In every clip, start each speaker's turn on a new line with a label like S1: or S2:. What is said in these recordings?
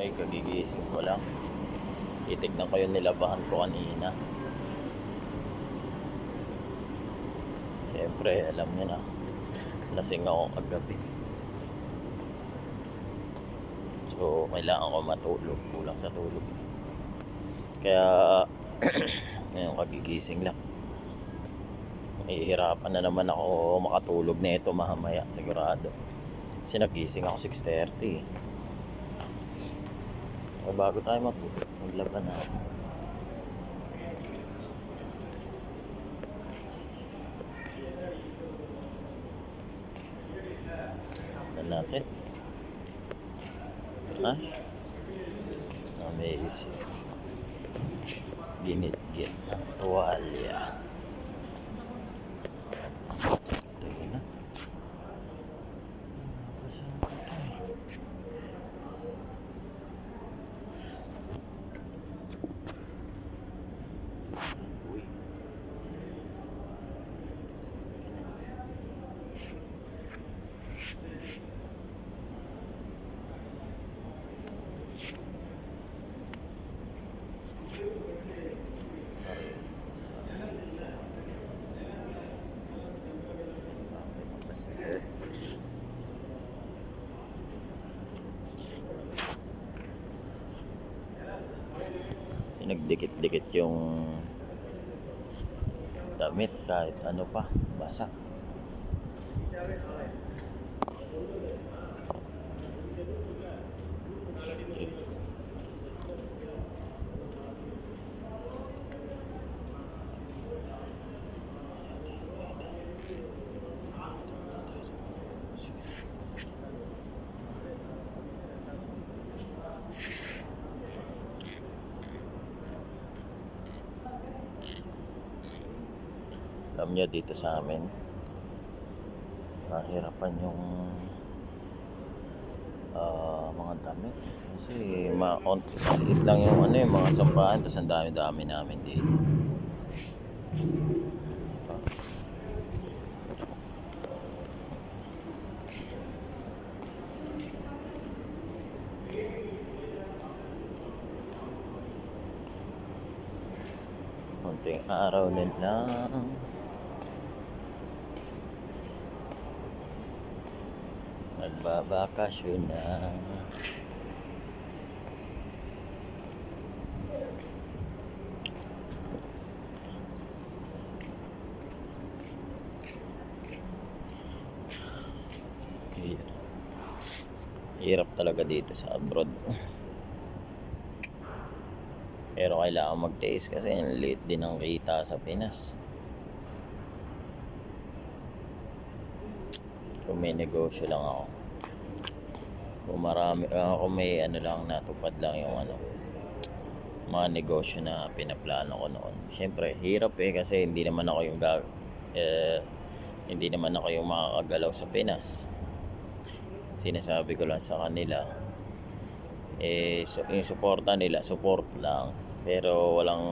S1: Okay, kagigising ko lang. Titignan ko yung nilabahan ko kanina. Siyempre, alam niyo na. Lasing ako kagabi. So, kailangan ko matulog. Kulang sa tulog. Kaya, ngayon kagigising lang. Ihirapan na naman ako makatulog na ito mamaya, sigurado. Kasi nagising ako 6:30. So, bago tayo maglaban na. Natin. Ay, amazing. Ginit-git ng tuwalya. Ito na. Nagdikit-dikit yung damit kahit ano pa, basa. Alam nyo, dito sa amin mahirapan yung mga damit kasi maonti lang yung ano, yung mga sampahan, tapos ang dami-dami namin dito. Konting araw din lang. Nagbabakasyon na. Hirap talaga dito sa abroad. Pero kailangan magtiis kasi late din ang kita sa Pinas. Kung may negosyo lang ako, kung marami, kung may ano lang, natupad lang yung ano, mga negosyo na pinaplano ko noon. Siyempre hirap kasi hindi naman ako yung hindi naman ako yung makakagalaw sa Pinas. Sinasabi ko lang sa kanila, yung suporta nila, support lang, pero walang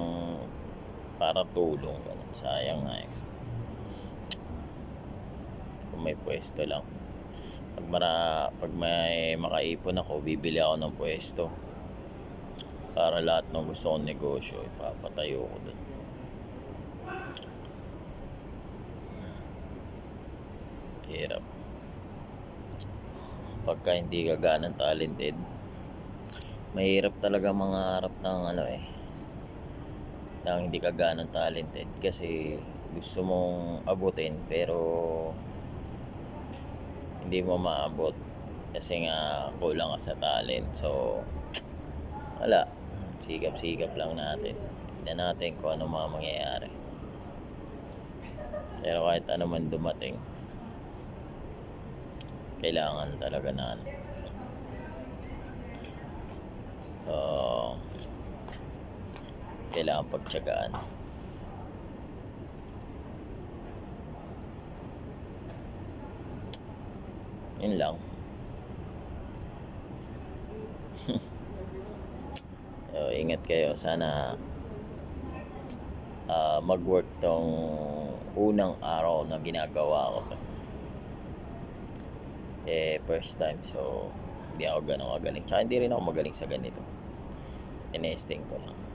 S1: para tulong. Sayang nga kung may pwesto lang. Pag may makaipon ako, bibili ako ng pwesto para lahat ng gusto kong negosyo ipapatayo ko dun. Hirap pagka hindi ka ganang talented. Mahirap talaga mangarap ng ng hindi ka ganang talented kasi gusto mong abutin pero hindi mo maabot kasi nga kulang ka sa talent. So wala, sikap-sikap lang natin. Tignan natin kung ano mga mangyayari. Pero kahit ano man dumating, kailangan talaga na kailangan pagtiyagaan. Yun lang. So, ingat kayo. Sana mag-work tong unang araw na ginagawa ko to. First time. So Hindi ako gano'ng kagaling. Tsaka hindi rin ako magaling sa ganito. Tinesting ko lang.